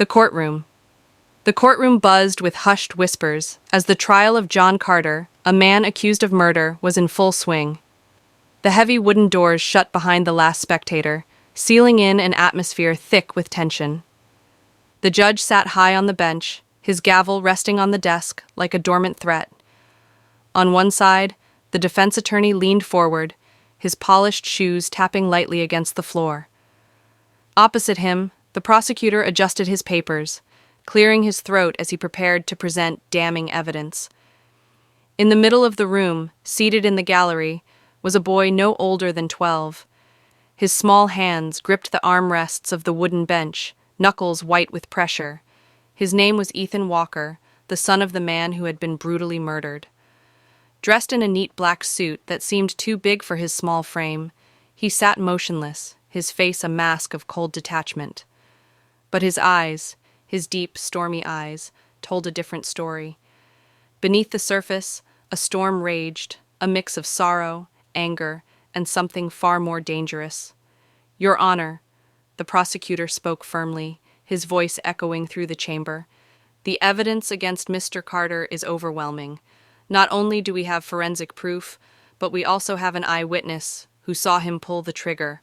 The courtroom. The courtroom buzzed with hushed whispers as the trial of John Carter, a man accused of murder, was in full swing. The heavy wooden doors shut behind the last spectator, sealing in an atmosphere thick with tension. The judge sat high on the bench, his gavel resting on the desk like a dormant threat. On one side, the defense attorney leaned forward, his polished shoes tapping lightly against the floor. Opposite him, the prosecutor adjusted his papers, clearing his throat as he prepared to present damning evidence. In the middle of the room, seated in the gallery, was a boy no older than 12. His small hands gripped the armrests of the wooden bench, knuckles white with pressure. His name was Ethan Walker, the son of the man who had been brutally murdered. Dressed in a neat black suit that seemed too big for his small frame, he sat motionless, his face a mask of cold detachment. But his eyes, his deep, stormy eyes, told a different story. Beneath the surface, a storm raged, a mix of sorrow, anger, and something far more dangerous. "Your Honor," the prosecutor spoke firmly, his voice echoing through the chamber, "the evidence against Mr. Carter is overwhelming. Not only do we have forensic proof, but we also have an eyewitness who saw him pull the trigger."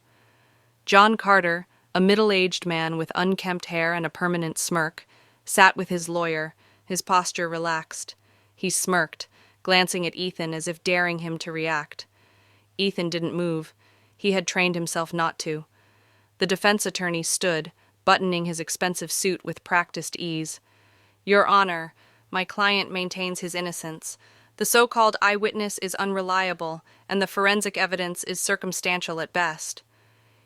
John Carter, a middle-aged man with unkempt hair and a permanent smirk, sat with his lawyer, his posture relaxed. He smirked, glancing at Ethan as if daring him to react. Ethan didn't move. He had trained himself not to. The defense attorney stood, buttoning his expensive suit with practiced ease. "Your Honor, my client maintains his innocence. The so-called eyewitness is unreliable, and the forensic evidence is circumstantial at best."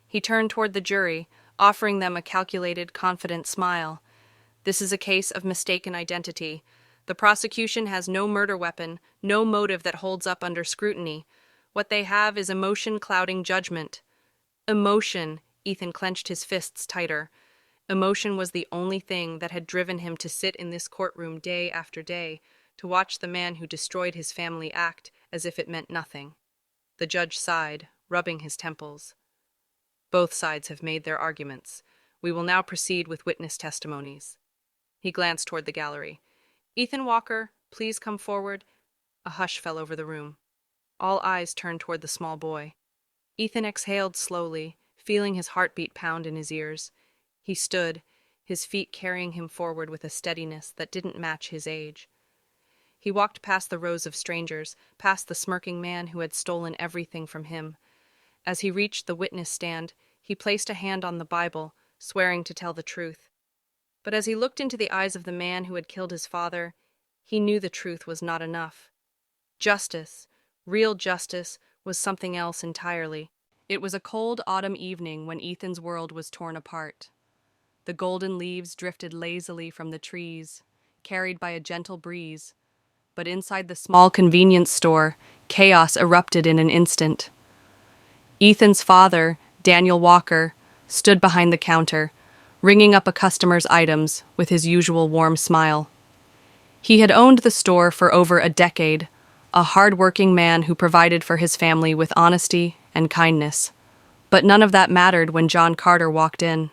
He turned toward the jury, offering them a calculated, confident smile. "This is a case of mistaken identity. The prosecution has no murder weapon, no motive that holds up under scrutiny. What they have is emotion clouding judgment." Emotion! Ethan clenched his fists tighter. Emotion was the only thing that had driven him to sit in this courtroom day after day, to watch the man who destroyed his family act as if it meant nothing. The judge sighed, rubbing his temples. "Both sides have made their arguments. We will now proceed with witness testimonies." He glanced toward the gallery. "Ethan Walker, please come forward." A hush fell over the room. All eyes turned toward the small boy. Ethan exhaled slowly, feeling his heartbeat pound in his ears. He stood, his feet carrying him forward with a steadiness that didn't match his age. He walked past the rows of strangers, past the smirking man who had stolen everything from him. As he reached the witness stand, he placed a hand on the Bible, swearing to tell the truth. But as he looked into the eyes of the man who had killed his father, he knew the truth was not enough. Justice, real justice, was something else entirely. It was a cold autumn evening when Ethan's world was torn apart. The golden leaves drifted lazily from the trees, carried by a gentle breeze. But inside the small convenience store, chaos erupted in an instant. Ethan's father, Daniel Walker, stood behind the counter, ringing up a customer's items with his usual warm smile. He had owned the store for over a decade, a hard-working man who provided for his family with honesty and kindness. But none of that mattered when John Carter walked in.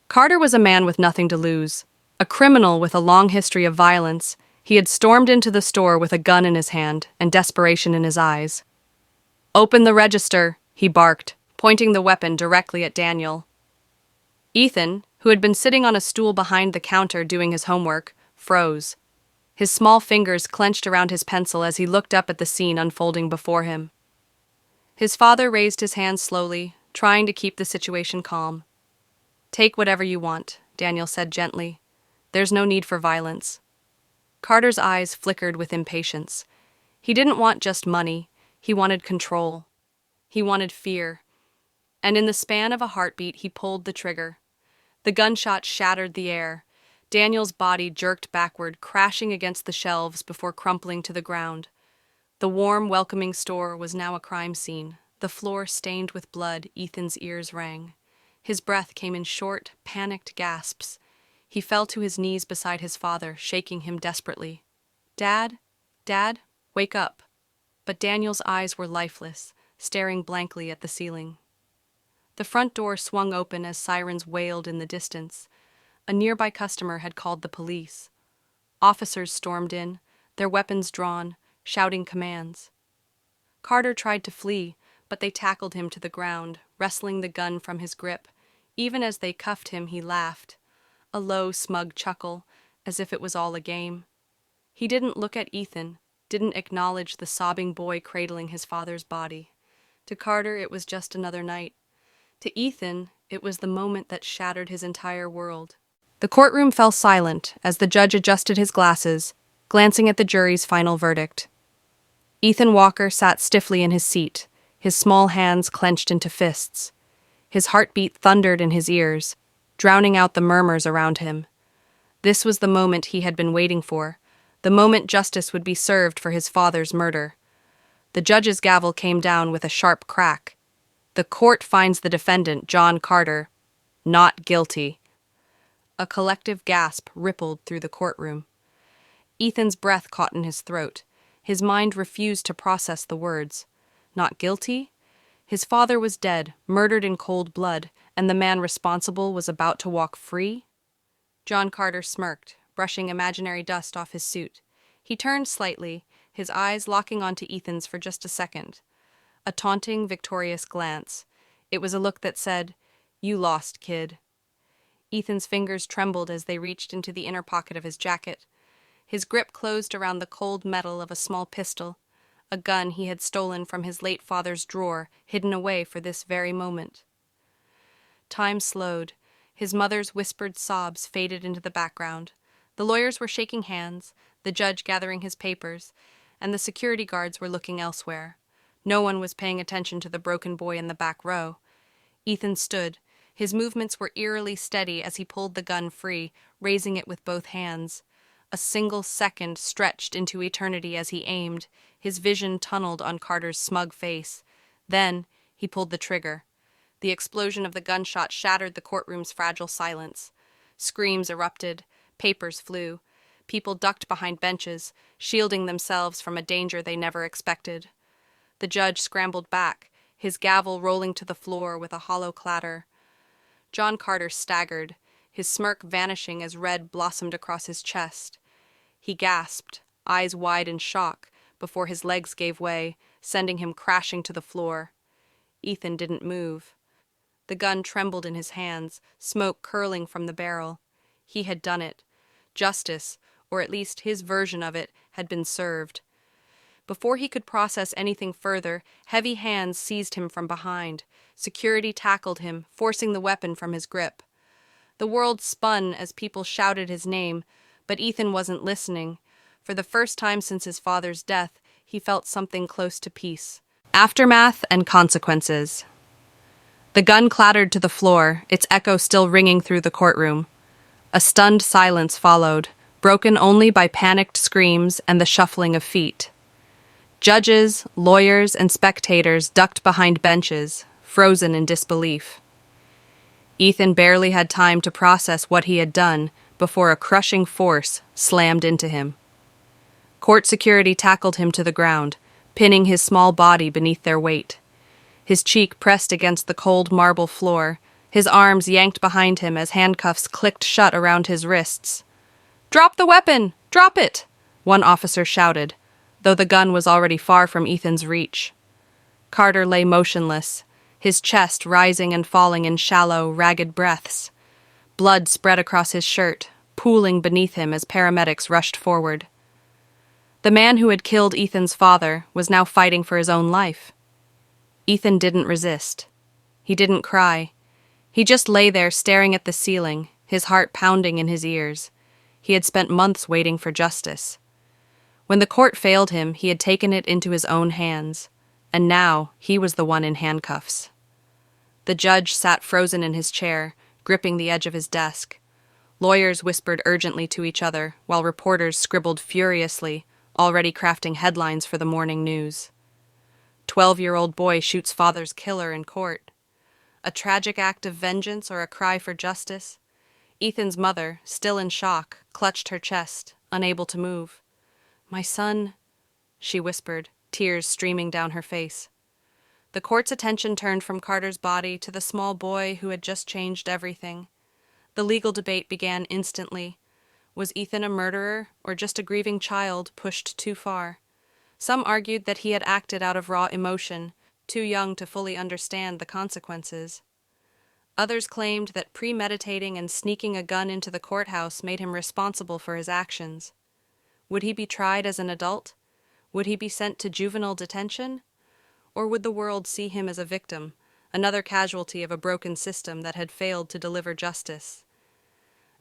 Carter was a man with nothing to lose, a criminal with a long history of violence. He had stormed into the store with a gun in his hand and desperation in his eyes. "Open the register," he barked, pointing the weapon directly at Daniel. Ethan, who had been sitting on a stool behind the counter doing his homework, froze. His small fingers clenched around his pencil as he looked up at the scene unfolding before him. His father raised his hand slowly, trying to keep the situation calm. "Take whatever you want," Daniel said gently. "There's no need for violence." Carter's eyes flickered with impatience. He didn't want just money. He wanted control. He wanted fear. And in the span of a heartbeat, he pulled the trigger. The gunshot shattered the air. Daniel's body jerked backward, crashing against the shelves before crumpling to the ground. The warm, welcoming store was now a crime scene. The floor stained with blood, Ethan's ears rang. His breath came in short, panicked gasps. He fell to his knees beside his father, shaking him desperately. "Dad? Dad? Wake up." But Daniel's eyes were lifeless, staring blankly at the ceiling. The front door swung open as sirens wailed in the distance. A nearby customer had called the police. Officers stormed in, their weapons drawn, shouting commands. Carter tried to flee, but they tackled him to the ground, wrestling the gun from his grip. Even as they cuffed him, he laughed, a low, smug chuckle, as if it was all a game. He didn't look at Ethan, didn't acknowledge the sobbing boy cradling his father's body. To Carter, it was just another night. To Ethan, it was the moment that shattered his entire world. The courtroom fell silent as the judge adjusted his glasses, glancing at the jury's final verdict. Ethan Walker sat stiffly in his seat, his small hands clenched into fists. His heartbeat thundered in his ears, drowning out the murmurs around him. This was the moment he had been waiting for, the moment justice would be served for his father's murder. The judge's gavel came down with a sharp crack. The court finds the defendant, John Carter, not guilty. A collective gasp rippled through the courtroom. Ethan's breath caught in his throat. His mind refused to process the words. Not guilty? His father was dead, murdered in cold blood, and the man responsible was about to walk free? John Carter smirked, brushing imaginary dust off his suit. He turned slightly, his eyes locking onto Ethan's for just a second. A taunting, victorious glance. It was a look that said, "You lost, kid." Ethan's fingers trembled as they reached into the inner pocket of his jacket. His grip closed around the cold metal of a small pistol, a gun he had stolen from his late father's drawer, hidden away for this very moment. Time slowed. His mother's whispered sobs faded into the background. The lawyers were shaking hands, the judge gathering his papers, and the security guards were looking elsewhere. No one was paying attention to the broken boy in the back row. Ethan stood. His movements were eerily steady as he pulled the gun free, raising it with both hands. A single second stretched into eternity as he aimed, his vision tunneled on Carter's smug face. Then he pulled the trigger. The explosion of the gunshot shattered the courtroom's fragile silence. Screams erupted, papers flew. People ducked behind benches, shielding themselves from a danger they never expected. The judge scrambled back, his gavel rolling to the floor with a hollow clatter. John Carter staggered, his smirk vanishing as red blossomed across his chest. He gasped, eyes wide in shock, before his legs gave way, sending him crashing to the floor. Ethan didn't move. The gun trembled in his hands, smoke curling from the barrel. He had done it. Justice, or at least his version of it, had been served. Before he could process anything further, heavy hands seized him from behind. Security tackled him, forcing the weapon from his grip. The world spun as people shouted his name, but Ethan wasn't listening. For the first time since his father's death, he felt something close to peace. Aftermath and consequences. The gun clattered to the floor, its echo still ringing through the courtroom. A stunned silence followed, broken only by panicked screams and the shuffling of feet. Judges, lawyers, and spectators ducked behind benches, frozen in disbelief. Ethan barely had time to process what he had done before a crushing force slammed into him. Court security tackled him to the ground, pinning his small body beneath their weight. His cheek pressed against the cold marble floor, his arms yanked behind him as handcuffs clicked shut around his wrists. "Drop the weapon! Drop it!" one officer shouted, though the gun was already far from Ethan's reach. Carter lay motionless, his chest rising and falling in shallow, ragged breaths. Blood spread across his shirt, pooling beneath him as paramedics rushed forward. The man who had killed Ethan's father was now fighting for his own life. Ethan didn't resist. He didn't cry. He just lay there staring at the ceiling, his heart pounding in his ears. He had spent months waiting for justice. When the court failed him, he had taken it into his own hands, and now he was the one in handcuffs. The judge sat frozen in his chair, gripping the edge of his desk. Lawyers whispered urgently to each other, while reporters scribbled furiously, already crafting headlines for the morning news. 12-year-old boy shoots father's killer in court. A tragic act of vengeance or a cry for justice? Ethan's mother, still in shock, clutched her chest, unable to move. "My son," she whispered, tears streaming down her face. The court's attention turned from Carter's body to the small boy who had just changed everything. The legal debate began instantly. Was Ethan a murderer or just a grieving child pushed too far? Some argued that he had acted out of raw emotion, too young to fully understand the consequences. Others claimed that premeditating and sneaking a gun into the courthouse made him responsible for his actions. Would he be tried as an adult? Would he be sent to juvenile detention? Or would the world see him as a victim, another casualty of a broken system that had failed to deliver justice?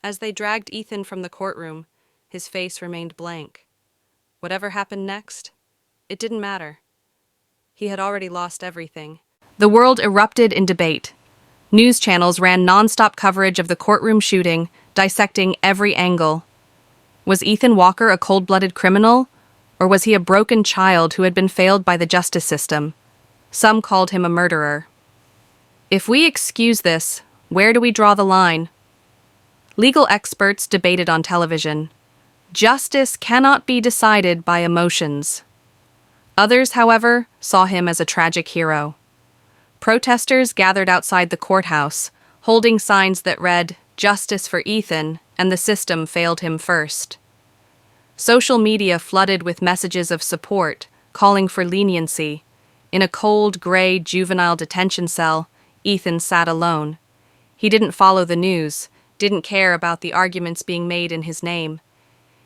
As they dragged Ethan from the courtroom, his face remained blank. Whatever happened next, it didn't matter. He had already lost everything. The world erupted in debate. News channels ran nonstop coverage of the courtroom shooting, dissecting every angle. Was Ethan Walker a cold-blooded criminal, or was he a broken child who had been failed by the justice system? Some called him a murderer. If we excuse this, where do we draw the line? Legal experts debated on television. Justice cannot be decided by emotions. Others, however, saw him as a tragic hero. Protesters gathered outside the courthouse, holding signs that read, "Justice for Ethan," and "The system failed him first." Social media flooded with messages of support, calling for leniency. In a cold, gray juvenile detention cell, Ethan sat alone. He didn't follow the news, didn't care about the arguments being made in his name.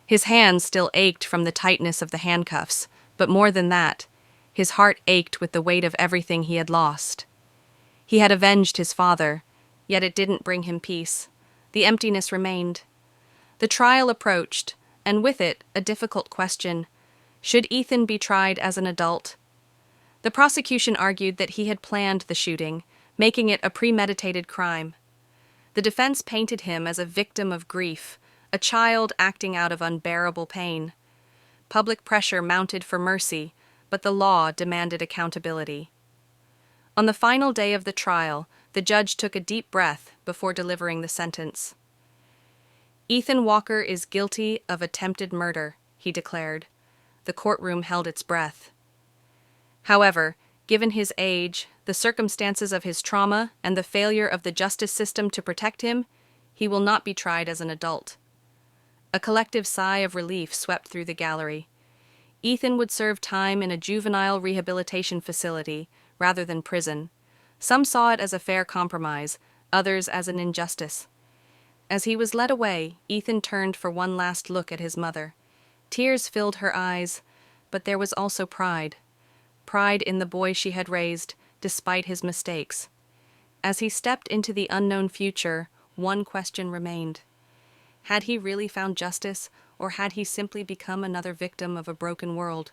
His hands still ached from the tightness of the handcuffs, but more than that, his heart ached with the weight of everything he had lost. He had avenged his father, yet it didn't bring him peace. The emptiness remained. The trial approached, and with it, a difficult question. Should Ethan be tried as an adult? The prosecution argued that he had planned the shooting, making it a premeditated crime. The defense painted him as a victim of grief, a child acting out of unbearable pain. Public pressure mounted for mercy, but the law demanded accountability. On the final day of the trial, the judge took a deep breath before delivering the sentence. "Ethan Walker is guilty of attempted murder," he declared. The courtroom held its breath. However, given his age, the circumstances of his trauma, and the failure of the justice system to protect him, he will not be tried as an adult. A collective sigh of relief swept through the gallery. Ethan would serve time in a juvenile rehabilitation facility rather than prison. Some saw it as a fair compromise, others as an injustice. As he was led away, Ethan turned for one last look at his mother. Tears filled her eyes, but there was also pride. Pride in the boy she had raised, despite his mistakes. As he stepped into the unknown future, one question remained. Had he really found justice, or had he simply become another victim of a broken world?